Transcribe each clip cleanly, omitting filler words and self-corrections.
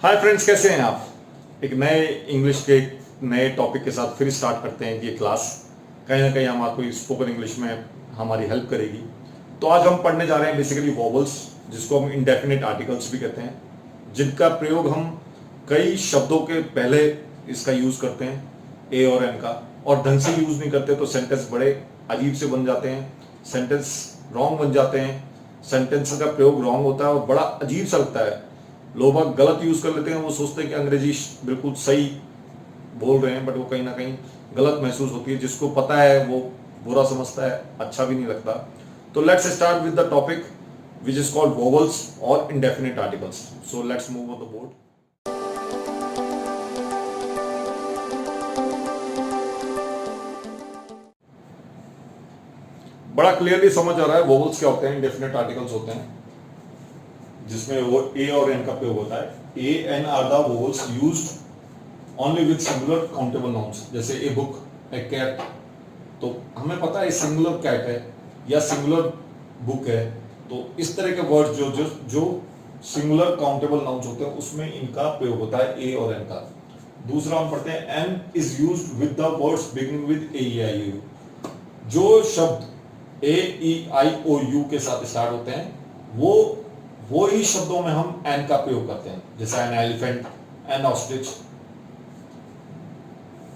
Hi friends, कैसे हैं आप। एक नए इंग्लिश के नए टॉपिक के साथ फिर स्टार्ट करते हैं कि ये क्लास कहीं ना कहीं हम आपको स्पोकन इंग्लिश में हमारी हेल्प करेगी। तो आज हम पढ़ने जा रहे हैं बेसिकली वोवल्स, जिसको हम इंडेफिनिट आर्टिकल्स भी कहते हैं, जिनका प्रयोग हम कई शब्दों के पहले इसका यूज करते हैं, ए और एन का, और ढंग से यूज नहीं करते तो सेंटेंस बड़े अजीब से बन जाते हैं, सेंटेंस रॉन्ग बन जाते हैं, सेंटेंस का प्रयोग रॉन्ग होता है और बड़ा अजीब सा लगता है। लोग बाग गलत यूज कर लेते हैं, वो सोचते हैं कि अंग्रेजी बिल्कुल सही बोल रहे हैं, बट वो कहीं ना कहीं गलत महसूस होती है। जिसको पता है वो बुरा समझता है, अच्छा भी नहीं लगता। तो let's start with the topic which is called vowels और indefinite articles. So let's move on the board. बड़ा क्लियरली समझ आ रहा है वोवल्स क्या होते हैं, इंडेफिनिट आर्टिकल्स होते हैं, जिसमें वो ए और एन का प्रयोग होता है। A an are the vowels used only with singular countable nouns, जैसे ए बुक, ए कैट। तो हमें पता है सिंगुलर कैट है या सिंगुलर बुक है, तो इस तरह के वर्ड्स जो जो जो सिंगुलर काउंटेबल नाउन्स होते हैं उसमें इनका प्रयोग होता है ए और एन का। दूसरा हम पढ़ते हैं an is used with the words beginning with A E I O U. जो शब्द ए ई आई ओ यू के साथ स्टार्ट होते हैं वो ही शब्दों में हम एन का प्रयोग करते हैं, जैसे एन एलिफेंट, एन ऑस्ट्रिच।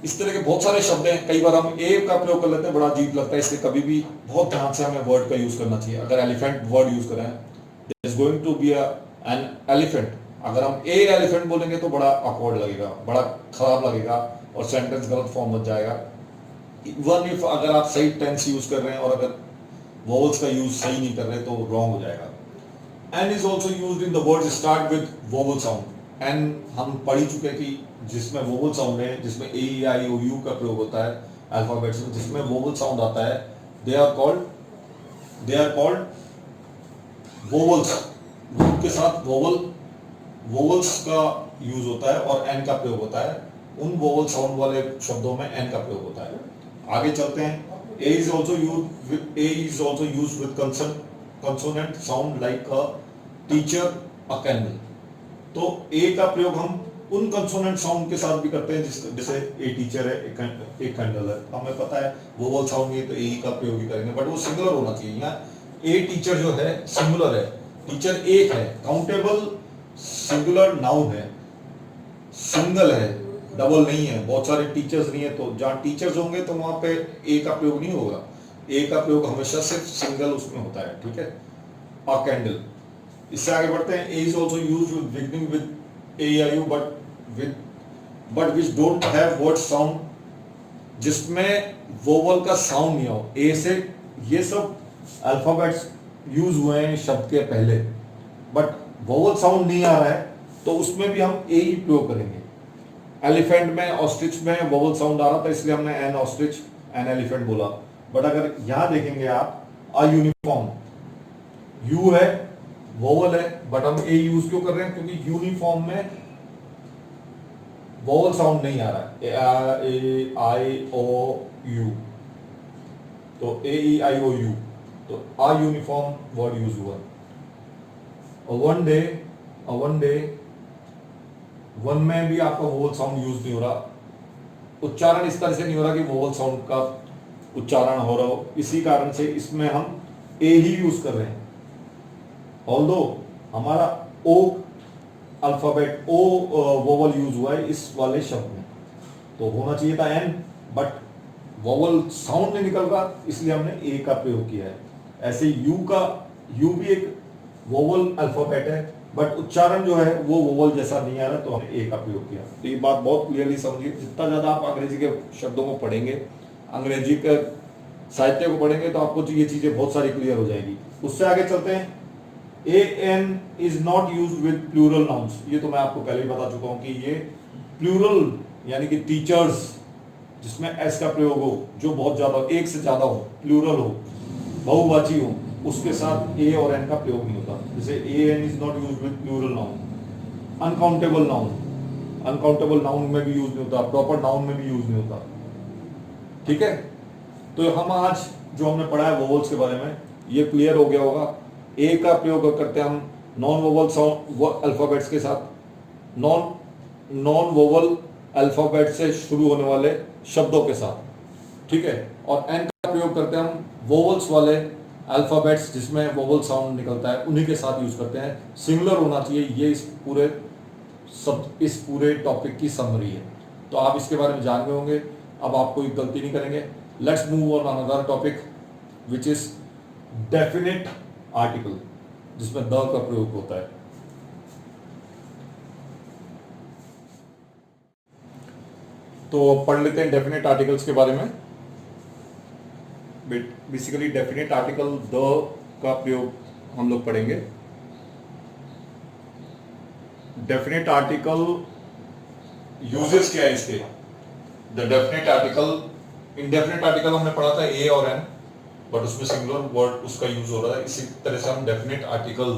इस तरह के बहुत सारे शब्द हैं। कई बार हम ए का प्रयोग कर लेते हैं, बड़ा अजीब लगता है, इसलिए कभी भी बहुत ध्यान से हमें वर्ड का यूज करना चाहिए। अगर एलिफेंट वर्ड यूज करें, there is going to be an elephant, अगर हम ए एलिफेंट बोलेंगे तो बड़ा ऑकवर्ड लगेगा, बड़ा खराब लगेगा और सेंटेंस गलत फॉर्म बन जाएगा। इवन इफ अगर आप सही टेंस यूज कर रहे हैं और अगर वोवल्स का यूज सही नहीं कर रहे तो रॉन्ग हो जाएगा। An is also use in the word start with vowel sound. An हम पढ़ ही चुके कि जिसमें वोवल साउंड है, जिसमें ए ई आई ओ यू का प्रयोग होता है अल्फाबेट्स में, जिसमें वोवल साउंड आता है, दे आर कॉल्ड वोवल्स। वू के साथ वोवल्स का यूज होता है और एन का प्रयोग होता है। उन वोवल साउंड वाले शब्दों में एन का प्रयोग होता है। आगे चलते हैं। A is also used with consonant sound like a teacher, a candle। तो A का प्रयोग हम उन कंसोनेंट साउंड के साथ भी करते हैं, जैसे ए टीचर है, एक कैंडल है। हमें पता है वोवल साउंड नहीं है तो ए का प्रयोग ही करेंगे, बट वो सिंगुलर होना चाहिए। यहाँ ए टीचर जो है सिंगुलर है, टीचर एक है, काउंटेबल सिंगुलर नाउन है, सिंगल है, डबल नहीं है। बहुत सारे टीचर्स नहीं है, तो जहाँ टीचर्स होंगे तो वहां पे ए का प्रयोग नहीं होगा। ए का प्रयोग हमेशा सिर्फ सिंगल उसमें होता है, ठीक है। A candle. इससे आगे बढ़ते हैं। A is also use with beginning with A I U but which don't have word sound, जिसमें वोवल का साउंड नहीं हो। ए से ये सब अल्फाबेट्स यूज हुए हैं शब्द के पहले, बट वोवल साउंड नहीं आ रहा है तो उसमें भी हम ए ही प्रयोग करेंगे। एलिफेंट में, ऑस्ट्रिच में वोवल साउंड आ रहा था, इसलिए हमने एन ऑस्ट्रिच, एन एलिफेंट बोला। बट अगर यहां देखेंगे आप, अ यूनिफॉर्म, यू है, वोवल है, बट हम ए यूज क्यों कर रहे हैं? क्योंकि यूनिफॉर्म में वोवल साउंड नहीं आ रहा है। ए आई ओ यू, तो ए ई आई ओ यू, तो अ यूनिफॉर्म वर्ड यूज हुआ। वन डे, वन में भी आपका वोवल साउंड यूज नहीं हो रहा। उच्चारण इस तरह से नहीं हो रहा कि वोवल साउंड का उच्चारण हो रहा हो, इसी कारण से इसमें हम ए ही यूज कर रहे हैं। ऑल्दो हमारा ओ अल्फाबेट, ओ वोवल यूज हुआ है इस वाले शब्द में, तो होना चाहिए था एन, बट वोवल साउंड नहीं निकल रहा, इसलिए हमने ए का प्रयोग किया है। ऐसे यू भी एक वोवल अल्फाबेट है, बट उच्चारण जो है वो वोवल जैसा नहीं आ रहा, तो हमने ए का प्रयोग किया। तो ये बात बहुत क्लियरली समझिए। जितना ज्यादा आप अंग्रेजी के शब्दों को पढ़ेंगे, अंग्रेजी के साहित्य को पढ़ेंगे, तो आपको ये चीजें बहुत सारी क्लियर हो जाएगी। उससे आगे चलते हैं। A an is not use with plural nouns. ये तो मैं आपको पहले ही बता चुका हूं कि ये प्लूरल यानी कि टीचर्स, जिसमें एस का प्रयोग हो, जो बहुत ज्यादा, एक से ज्यादा हो, प्लूरल हो, बहुवाची हो, उसके साथ ए और एन का प्रयोग नहीं होता। जैसे a an is not use with plural noun. Uncountable noun में भी यूज नहीं होता, प्रॉपर नाउन में भी यूज नहीं होता, ठीक है। तो हम आज जो हमने पढ़ा है वोवल्स के बारे में, ये क्लियर हो गया होगा। ए का प्रयोग करते हैं हम नॉन वोवल साउंड अल्फाबेट्स के साथ, नॉन नॉन वोवल अल्फाबेट से शुरू होने वाले शब्दों के साथ, ठीक है। और एन का प्रयोग करते हैं हम वोवल्स वाले अल्फाबेट्स जिसमें वोवल साउंड निकलता है, उन्हीं के साथ यूज करते हैं। सिंगुलर होना चाहिए, ये इस पूरे टॉपिक की समरी है। तो आप इसके बारे में जान गए होंगे, अब आप कोई गलती नहीं करेंगे। Let's move on another topic which is definite article, जिसमें द का प्रयोग होता है। तो पढ़ लेते हैं डेफिनेट आर्टिकल्स के बारे में। बेसिकली डेफिनेट आर्टिकल द का प्रयोग हम लोग पढ़ेंगे। डेफिनेट आर्टिकल यूजेस क्या है इसके? The definite article, indefinite article हमने पढ़ा था ए और एन, बट उसमें सिंगुलर वर्ड उसका यूज हो रहा है। इसी तरह से हम डेफिनेट आर्टिकल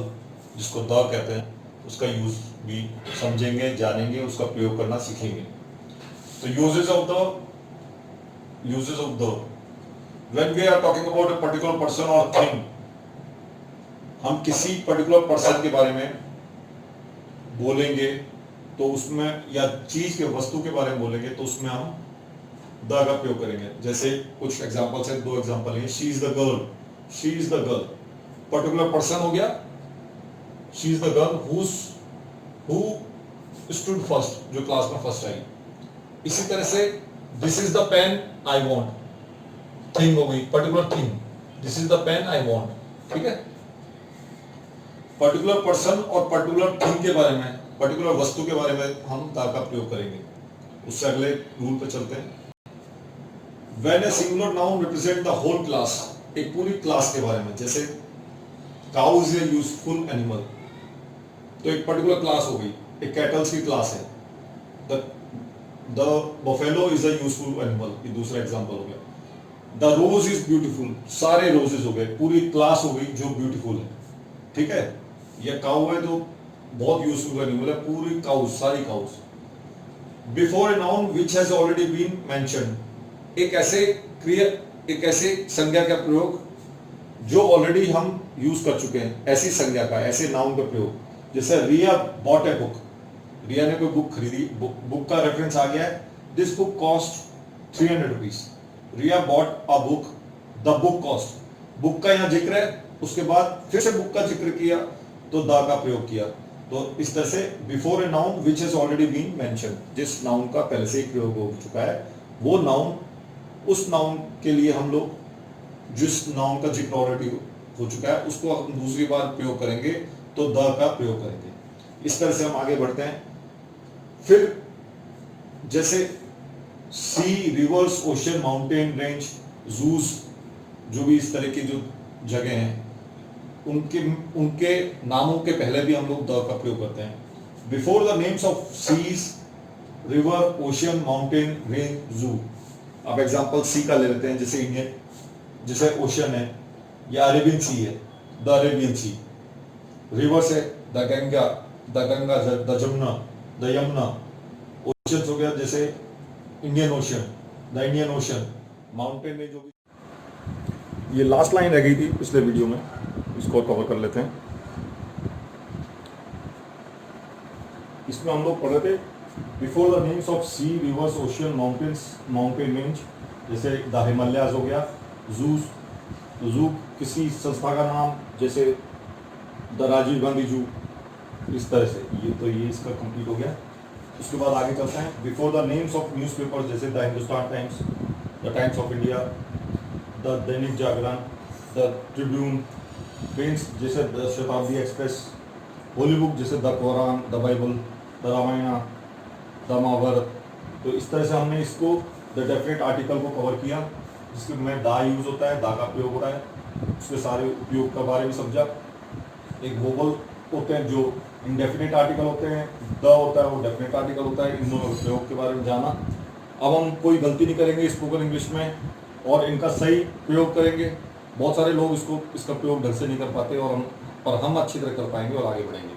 जिसको द कहते हैं उसका यूज भी समझेंगे, जानेंगे, उसका प्रयोग करना सीखेंगे। तो uses of the when we are talking about a particular person और थिंग, हम किसी पर्टिकुलर पर्सन के बारे में बोलेंगे तो उसमें, या चीज के वस्तु के बारे में बोलेंगे तो उसमें हम द का प्रयोग करेंगे। जैसे कुछ एग्जांपल्स हैं, 2 एग्जांपल हैं। She is the girl, she is the girl, particular person हो गया। She is the girl who stood first, जो क्लास में फर्स्ट आई। इसी तरह से this is the pen I want, thing हो गई, particular thing, this is the pen I want, ठीक है। पर्टिकुलर पर्सन और पर्टिकुलर थिंग के बारे में, पर्टिकुलर वस्तु के बारे में हम द का प्रयोग करेंगे। उससे अगले रूल पे चलते हैं। When a singular noun represent the whole class, एक पूरी क्लास के बारे में, जैसे cow is a useful animal, तो एक पर्टिकुलर क्लास हो गई, एक कैटल्स की क्लास है। The buffalo is a useful animal, ये दूसरा एग्जांपल हो गया। The rose is beautiful, सारे रोजेस हो गए, पूरी क्लास हो गई जो ब्यूटीफुल है, ठीक है। ये काउ है तो बहुत यूजफुल एनिमल है, पूरी काउस, सारी cows. Before a noun which has already been mentioned, एक ऐसे संज्ञा का प्रयोग जो ऑलरेडी हम यूज कर चुके हैं, ऐसी संज्ञा का, ऐसे नाउन का प्रयोग। जैसे रिया बॉट ए बुक, रिया ने कोई बुक खरीदी, बुक का रेफरेंस आ गया है, this book cost 300 rupees. Riya bought a book, the book cost, book का यहाँ जिक्र है, उसके बाद फिर से बुक का जिक्र किया तो द का प्रयोग किया। तो इस तरह से before a noun which has already been mention, जिस नाउन का पहले से ही प्रयोग हो चुका है, वो नाउन, उस नाउन के लिए हम लोग जिस नाउन का जिक्र ऑलरेडी हो चुका है उसको हम दूसरी बार प्रयोग करेंगे तो द का प्रयोग करेंगे। इस तरह से हम आगे बढ़ते हैं। फिर जैसे sea, rivers, ocean, mountain range, juice, जो भी इस तरह की जो जगह हैं, उनके नामों के पहले भी हम लोग द का प्रयोग करते हैं। Before the names of seas, river, ocean, mountain, range, zoo. अब एग्जांपल सी का ले लेते हैं, जैसे इंडियन, जैसे ओशन है या अरेबियन सी है, द अरेबियन सी। रिवर्स है the Ganga, the Jamuna, the Yamuna. Ocean हो गया जैसे Indian ocean, the Indian ocean. Mountain में जो भी, ये लास्ट लाइन रह गई थी पिछले वीडियो में, इसको कवर कर लेते हैं। इसमें हम लोग पढ़ रहे थे before the names of sea, rivers, oceans, mountains, mountain range, जैसे द हिमालयाज हो गया। जूस, तो जू किसी संस्था का नाम, जैसे द राजीव गांधी जू, इस तरह से। ये इसका कंप्लीट हो गया। उसके बाद आगे चलते हैं। Before the names of newspapers, जैसे the Hindustan Times, the Times of India, the Dainik Jagran, the Tribune. Trains जैसे the Shatabdi express. Holy book जैसे the Quran, the Bible, the Ramayana, the Mahabharata. तो इस तरह से हमने इसको द डेफिनेट आर्टिकल को कवर किया, जिसमें दा यूज होता है, दा का प्रयोग हो रहा है। उसके सारे उपयोग के बारे में समझा। एक वोवल होते हैं जो इनडेफिनेट आर्टिकल होते हैं, द होता है वो डेफिनेट आर्टिकल होता है। इन दोनों प्रयोग के बारे में जाना। अब हम कोई गलती नहीं करेंगे स्पोकन इंग्लिश में और इनका सही प्रयोग करेंगे। बहुत सारे लोग इसका प्रयोग ढंग से नहीं कर पाते, और हम अच्छी तरह कर पाएंगे और आगे बढ़ेंगे।